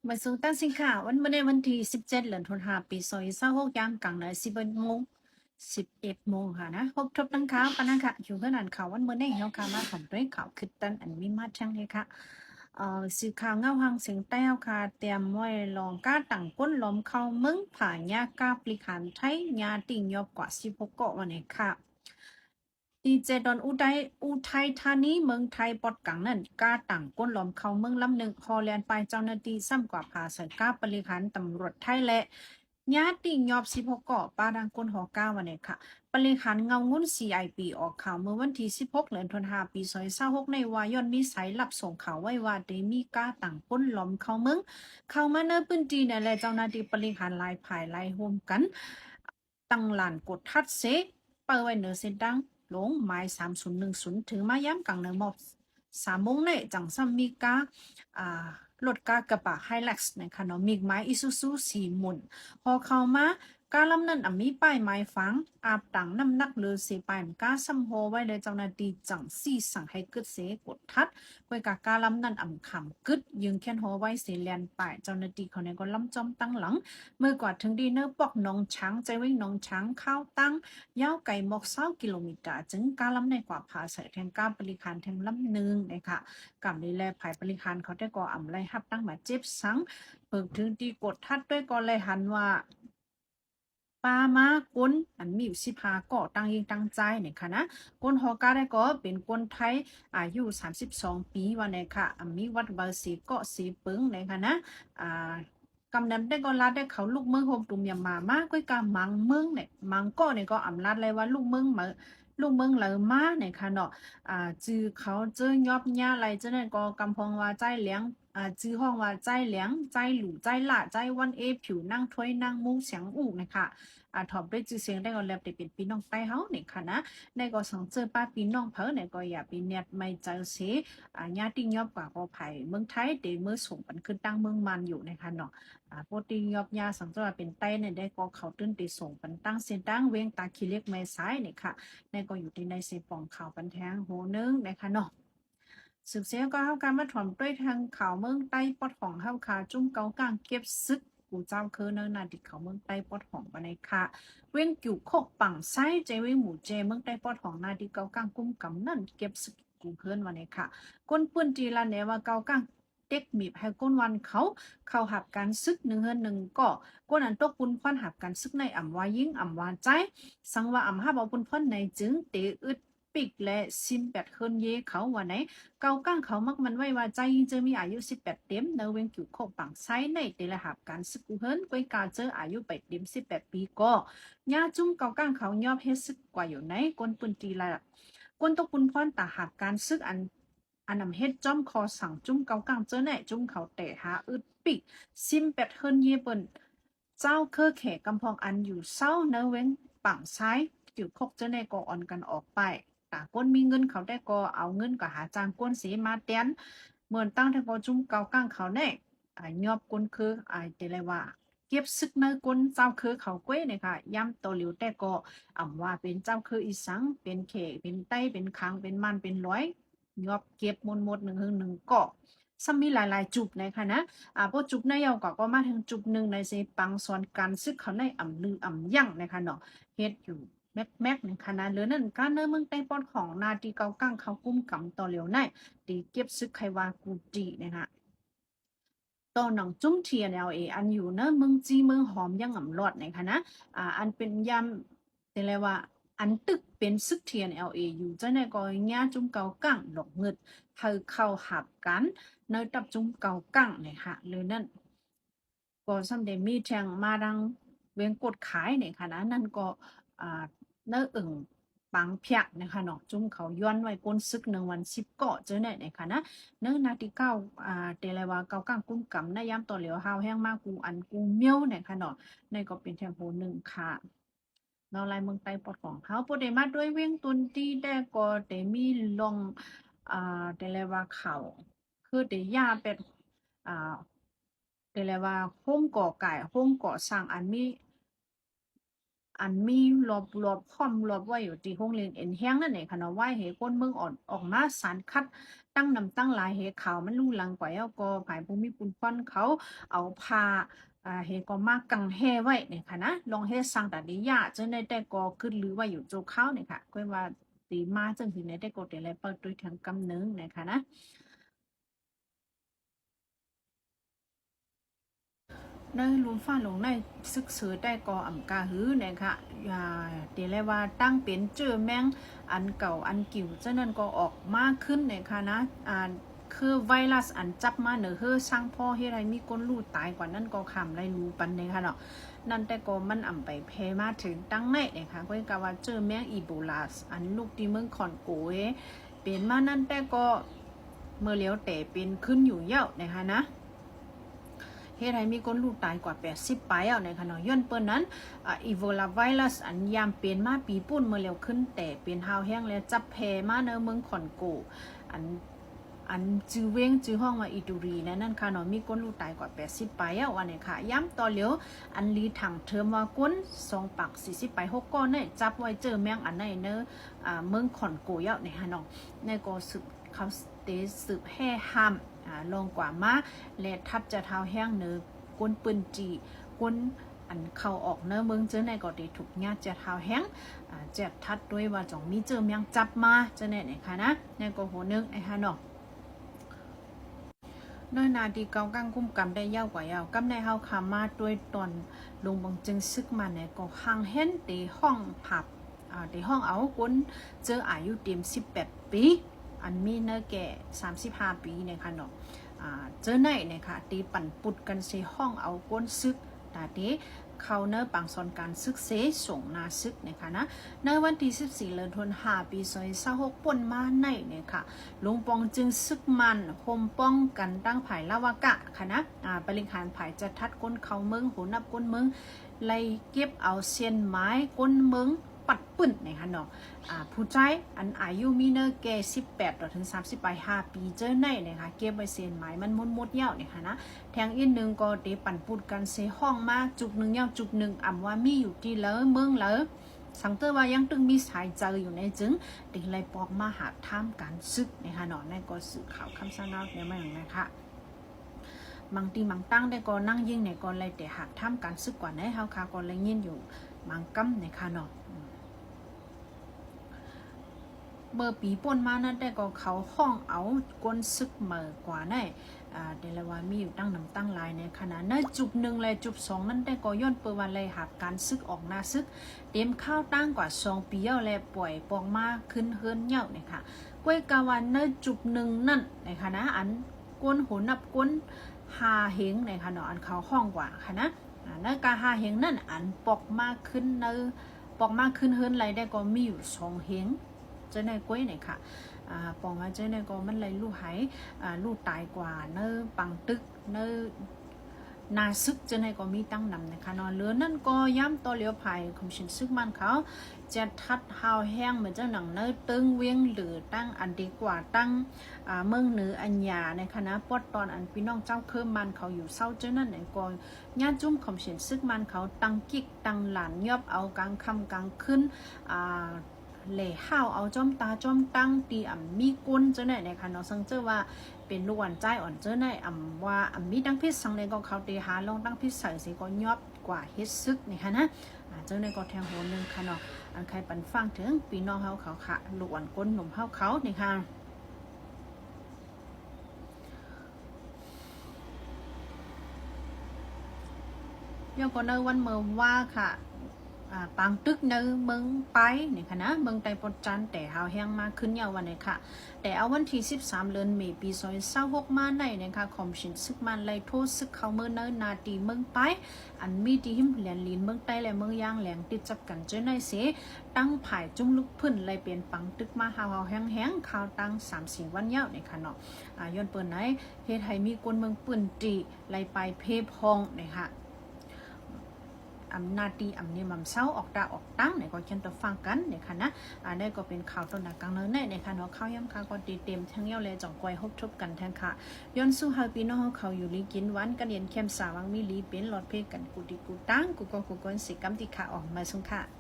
มาสู่ตั้งสินค้าวันที่17เดือนธันวาคมปี2026ยามกลางใน11 โมงค่ะนะพบทบตั้งข่าวปะนะคะอยู่ขนาดข่าววันเมื่อในเฮาค่ะมาถ่อมด้วยข่าวคือตันอันมีมาทั้งเลยค่ะสื่อข่าวเงาหังเสียงแต้วค่ะเตรียมไว้ลองก้าตั้งก้นล้อมเข้ามึงผ่ายากาปลิขันไทยยาติ่งยอบกว่า16เกาะวันนี้ค่ะ ดีเจดอนอุทัยธานีเมืองไทยปอดกังนั่นกล้าต่างก้นหลอมเขาเมืองลำหนึ่งฮอลแลนด์ไปเจ้าหน้าที่ซ้ำกว่าผาใส่ก้าบริหารตำรวจไทยและญาติยอบ16เกาะปาดังก้นหอก้าวันนี้ค่ะบริหารเงางุ้น CIP ออกข่าวเมื่อวันที่16เดือนธันวาคมปี2026ในวายอนมีสายลับส่งข่าวไว้ว่าเดมีก้าต่างก้นหลอมเขาเมืองเข้ามาเนื้อพื้นที่ในและเจ้าหน้าที่บริหารลายภายลายโฮมกันตั้งหลานกดทัดเซเปิดไว้เหนือเส้นดัง ลงหมาย3010ถึงมาย้ำกลางในหมอบ3 โมงในจังซัมมีการถกากระบะไฮลักซ์นะคะเนาะมีไม้อิซูซูสีหมุนพอเข้ามาการลำนั้นมีป้ายไม้ฝังอาบตังน้ำหนักเลือเสียไปกาซัมโฮไว้เลยเจ้าหน้าที่จังซี่สั่งให้กึดเสกดทัดไว้กับการลำนั้นคำกึดยึงแค้นโฮไว้เสียเลียนไปเจ้าหน้าที่เขาเนี่ยก็ล้ำจอมตั้งหลังเมื่อกว่าถึงดีเนอร์ปอกน้องช้างใจวิ่งน้องช้างเข้าตั้ง ยาวไกลหมอก20 กิโลเมตรจึงการลำในกว่าผาใส่แทงก้าบริการแทงลำหนึ่งนะคะกับนี้แลภายบริการเขาได้ก่ออ่ำไรฮับตั้งมาเจ็บสังเปิดถึงตีกดทัดด้วยก่อเลยหันว่าปามาก้นอันมีอยู่15เกาะตั้งยิงตั้งใจเนี่ยค่ะนะก้นฮอกาได้ก็เป็นก้นไทยอายุ32 ปีวันนี้ค่ะมีวัดบาสีเกาะสีปึงเนี่ยค่ะนะกำนันได้ก็รัดได้เขาลูกเมืองโฮมตุ่มยามามากก็กามังเมืองเนี่ยมังก็เนี่ยก็อำรัดเลยว่าลูกเมืองมาลูกเมืองเหลอมาเนี่ยค่ะเนาะจื้อเขาเจอยอบญ่าอะไรเจ้าเนี่ยก็กำพองว่าใจเหลียงจื้อห้องว่าใจเหลียงใจหลู่ใจละใจวันผิวนั่งถ้วยนั่งมูเสียงอูกนะคะถอมด้วยจื่อเสียงได้ก็แล้วแต่เป็นพี่น้องใต้เฮาเนี่ยค่ะนะในก็สังเจอป้าพี่น้องเผอเนี่ยก็อย่าไปเนียดไม่เจอเสียญาติยอบกว่าก็ไผ่เมืองไทยเดเมื่อส่งปันขึ้นตั้งเมืองมันอยู่นะคะเนาะ ปกติยอบยาสังเกตว่าเป็นไต้เนี่ยได้ก็เขาตื้นตีส่งปันตั้งเส้นตั้งเวียงตาขี้เล็กไม่ซ้ายเนี่ยค่ะในก็อยู่ที่ในเสปองเขาปันแทงโหนึงนะคะเนาะสืบเสียก็เฮาการมาถ่อมด้วยทางข่าวเมืองใต้ปอดของเฮาค่ะจุ้มเกากลางเก็บซึกกูเจ้าคือเนินนาดิเขาเมืองใต้ปอดของปานในค่ะเว้งกิ่วโคกปังไส้เจเว้งหมู่เจเมืองใต้ปอดของนาดิเกากลางกุ้มกำนั่นเก็บซึกกูเพิ่นวันนี้ค่ะก้นปื้นจีละเนี่ยว่าเกากลางเด็กมีให้ก้นวันเขาหับการซึกหนึ่งเฮือนหนึ่งก็ก้นอันตกปุนควันหับการซึกในอ่ำวายิ่งอ่ำวาใจสังว่าอ่ำหับเอาปุนควันในจึงเตอึดปิกและซิมแปดเฮิรนเยเขาวันไหน เกาก้างเขามักมันไว้ว่าใจเจอมีอายุ18เต็มเนเวงกิ่วโคปังไซในเตละหับการซึกเฮิรนก้อยกาเจออายุไปเต็ม18ปีก็ญาจุ้มเกาก้างเขายอบเฮ็ดซึกกว่าอยู่ไหนกวนปืนตีละกวนตกปุนพรตาหับการซึกอันนำเฮ็ดจ้อมคอสั่งจุ้มเกาก้างเจอแน่จุ้มเขาเตะหาอึดปิกซิมแปดเฮิรนเยเปินเจ้าเคอแขกกำพองอันอยู่เศร้าเนเวงปังไซกิ่วโคกเจอแน่ก็อ่อนกันออกไป ก้นมีเงินเขาได้ก็เอาเงินก็หาจางก้นสีมาเตียนเหมือนตั้งแต่ก็จุ้มเกาก้างเขาแน่ยอบก้นคือเดเลยว่าเก็บซึกในก้นเจ้าคือเขาก้วยเนี่ยค่ะย้ำตัวเหลียวแต่ก็ว่าเป็นเจ้าคืออีสังเป็นเขเป็นไต้เป็นคังเป็นมันเป็นร้อยยอบเก็บหมดหนึ่งเกาะซ้ำมีหลายๆจุบเลยค่ะนะพวกจุบในเยาก็มาถึงจุบหนึ่งในเซปังส่วนการซึกเขาในลือยั่งนะคะเนาะเฮ็ดอยู่ แม็กในคณะเลือนั่นการเนื้อเมืองใต้ปอนของนาทีเกากั้งเขากุ้มกำต่อเหลียวในตีเก็บซึกไขวากูจีนะคะต่อหนังจุ้มเทียนเออันอยู่เนอะเมืองจีเมืองหอมยังอ่ำรอดในคณะอันเป็นยำแต่เลยว่าอันตึกเป็นซึกเทียนอยู่เจ้าในก็ง่าจุ้มเกากั้งหลอกเงิดเธอเข้าหับกันเนยตับจุ้มเกากั้งเนี่ยค่ะหรือนั่นก็ซัมเดมีแทงมาดังเวียงกดขายเนี่ยค่ะนะนั่นก็อ่า เนื้ออึ่งปังเพียกนะคะเนาะจุ่มเขาย้อนไว้ก้นซึก1 วัน10เกาะเจอเนี่ยนะคะนะเนื้อนาทีเก้าเตลว่าเก้าก้างกุ้งกำนะย้ำต่อเหลียวหาวแห้งมากกูอันกูเมียวเนี่ยค่ะเนาะในก็เป็นแทมโพหนึ่งค่ะเราลายเมืองไต้ปอดของเขาปรเดมาด้วยเว้งตุนที่ได้ก็เตมีลงเตลว่าเขาคือเตย่าเป็ดอ่าเตลว่าโฮมก่อไก่โฮมก่อสร้างอันมี อันมีรอบค่อมรอบไว้อยู่ที่โรงเรียนเอ็นแห้งนั่นเองค่ะเนาะว่าเหก้นเมืองอ่อนออกมาสารคัดตั้งนำตั้งหลายเหข่าวมันลู่ลังกว่าเอาก็ภายภูมิปุนป้อนเขาเอาผ้าเฮก็มากังแห่ไว้เนี่ยค่ะนะลองเฮ็ดสร้างแต่ดียะจะได้แต่ก็ขึ้นหรือว่าอยู่โจเข้าเนี่ยค่ะก็ว่าตีมาจึงถึงในแต่ก็เดี๋ยวเลยเปิดด้วยทางกำเนิดนะคะนะ nơi luôn pha lồng này sức sửa tay có ẩm ca hứ nàyค่ะđểเลยว่าตั้งเป็นเจอแมงอันเก่าอันกิ่วฉะนั้นก็ออกมากขึ้นเนี่ยค่ะนะคือไวรัสอันจับมาเนอะเฮ้อสร้างพ่อให้ไรมีก้นลูกตายกว่านั้นก็คำไรรู้ปันเนี่ยค่ะเนาะนั่นแต่ก็มันอ่ำไปเพมาถึงตั้งในเนี่ยค่ะก็กว่าเจอแมงอีโบลาอันลูกที่เมืองขอนโกเเป็นมานั่นแต่ก็เมื่อเลี้ยวแต่เป็นขึ้นอยู่เย่าเนี่ยค่ะนะเฮ็ดให้มีคนลูกตายกว่า80ไปเอาในขณะย้อนเปิ้นนั้นอีโบลาไวรัสอันยามเป็นมาปีปุ่นเมื่อเร็วขึ้นแต่เป็นฮาวแห้งแล้วจับแพมาในเมืองขอนโกอันจื้อเว้งจื้อห้องว่าอิตุรีนั่นค่ะเนาะมีคนลูกตายกว่า80ไปเอาวันนี้ค่ะย้ำต่อเหลียวอันลีถังเทอมว่าก้น2ปัก40ไป6ก้อนเนี่ยจับไว้เจอแมงอันไหนเนอะเมืองขอนโกเยาะเนี่ยค่ะเนาะในก็สืบเขาสืบแห่ห้ามลงกว่ามาและทับจะเท้าแห้งเนื้อก้นปืนจีก้นอันเข้าออกเนื้อเมืองเจอในก็ได้ถูกญาติจะเท้าแห้งจะทัดด้วยว่าจ่องมีเจอเมียงจับมาจะแน่ไหนคะนะในก็หัวนึงไอ้ฮะเนาะน้อยนาดีเกากังกุ้มกำได้ยาวกว่ายาวกำในเฮาคามาด้วยตอนลงบังจึงซึกมาเนี่ยก็ห่างเห็นตีห้องผับตีห้องเอาคนเจออายุเต็ม18ปีอันมีเนื้อแก่35ปีเนี่ยค่ะเนาะเจอในเนี่ยค่ะตีปั่นปุดกันเซห้องเอาก้นซึกแต่เด้เขาเนื้อปังสอนการซึกเสส่งนาซึกเนี่ยค่ะนะในวันที่14เดือนธันวาคมปี2026ป่นมาในเนี่ยค่ะลุงปองจึงซึกมันโฮมป้องกันตั้งไผ่ลาวากะค่ะนะบริหารไผ่จะทัดก้นเขาเมืองโหนับก้นเมืองไล่เก็บเอาเสียนไม้ก้นเมืองปัดปื้นนะคะเนาะผู้ใจอันอายุมีเนอร์แก่18ถึง30ไป5ปีเจอในนะคะเก็บไว้เสียนไม้มันมดเหี่ยวเนี่ยค่ะนะแทงอีกนึงก็เตปั่นปุดกันเซห้องมาจุกนึงเหี่ยวจุกนึงว่ามีอยู่ที่เลอเมืองเลอสังเกตว่ายังตึงมีสายเจออยู่ในจึงติเลยปอกมาหาท่ามการซึกนะคะเนาะในก็สื่อข่าวคำสั่งเอาเนี่ยมาอย่างนะคะบางทีบางตั้งได้ก็นั่งยิ่งในก็เลยแต่หากท่ามการซึกกว่าในเฮาค่ะก็เลยยินอยู่บางกำนะคะเนาะเบอร์ปีป่นมานั่นแต่ก็เขาห้องเอาก้นซึกเหม่อกว่าแน่เดลว่ามีอยู่ตั้งนำตั้งลายในขณะนั้นจุบ1เลยจุบ2นั่นแต่ก็ย้อนเปิดวันเลยหากการซึกออกหน้าซึกเต็มข้าวตั้งกว่า2ปีแล้วแลปล่อยปองมาขึ้นเฮิรนเหี่ยวเนี่ยค่ะก้วยกาวันเนจุบ1นั่นในคณะอันก้นโหนับก้นหาเหงในขณะอันเขาห้องกว่าค่ะนะในกาหาเหงนั่นอันปอกมาขึ้นเนปอกมาขึ้นเฮิรนไรได้ก็มีอยู่2เหงเจ้าในกล้วยเนี่ยค่ะปองว่าเจ้าในก็มันเลยลูกหายลูกตายกว่าเนื้อปังตึกเนื้อนาซึกเจ้าในก็มีตั้งนำนะคะนอนเลือนั่นก็ย้ำตัวเลี้ยวไผ่คมชินซึกมันเขาจะทัดหาวแห้งเหมือนเจ้าหนังเนื้อตึงเวียงหรือตั้งอันดีกว่าตั้งเมืองเหนืออัญญาในคณะปอดตอนอันพี่น้องเจ้าเคิมมันเขาอยู่เศร้าเจ้านั่นเนี่ยก็ญาติจุ่มคมชินซึกมันเขาตั้งกิกตั้งหลานยอบเอากลางคำกลางขึ้นเหล่ห้าวเอาจ้อมตาจ้อมตั้งตีมีก้นเจ้าไหนนะคะเนาะสังเจอว่าเป็นลูกหวานใจอ่อนเจ้าไหนว่ามีตั้งพิษสังในก็เขาตีหาลองตั้งพิษใส่สิก็ยอบกว่าเฮ็ดซึกนี่ค่ะนะเจ้าไหนก็แทงหัวนึงค่ะเนาะอันใครปันฟังถึงปีน้องเขาค่ะลูกหวานก้นหนุ่มเขานี่ค่ะยังก็ในวันเมื่อว่าค่ะปางตึกเนื้อเมืองไปเนี่ยค่ะนะเมืองไต้ปดจันแต่หาวแห้งมากขึ้นยาววันนี้ค่ะแต่เอาวันที่13เดือนเมษายน2026มาในนะคะคอมชินซึกมันไล่โทษซึกเขาเมื่อเนื้อนาตีเมืองไปอันมีที่หิมแหลนลินเมืองใต้และเมืองยางแหลงติดจับกันเจอในเสตั้งผายจุ้งลุกพื้นไล่เปลี่ยนปังตึกมาหาวแห้งข่าวตั้ง3-4วันยาวเนี่ยค่ะเนาะย้อนเปิดไหนเฮ็ดให้มีคนเมืองปืนตีไล่ไปเพพองเนี่ยค่ะ นาตีเนี่ยมันเศร้าออกตาออกตั้งเนี่ยก็เช่นตัวฟังกันเนี่ยค่ะนะได้ก็เป็นข่าวต้นหนักกลางเนินเนี่ยค่ะเนาะข้าวย่ำค่ะก็ตีเต็มทั้งเย้าเลยจ่องกวยฮบทบกันทั้งค่ะย้อนสู้เฮาพี่น้องเขาอยู่ลีกินวันกันเย็นเข้มสาวังมีลีเป็นหลอดเพกันกูดีกูตั้งกูก็กูก้นสิกัมติค่ะออกมาสุงค่ะ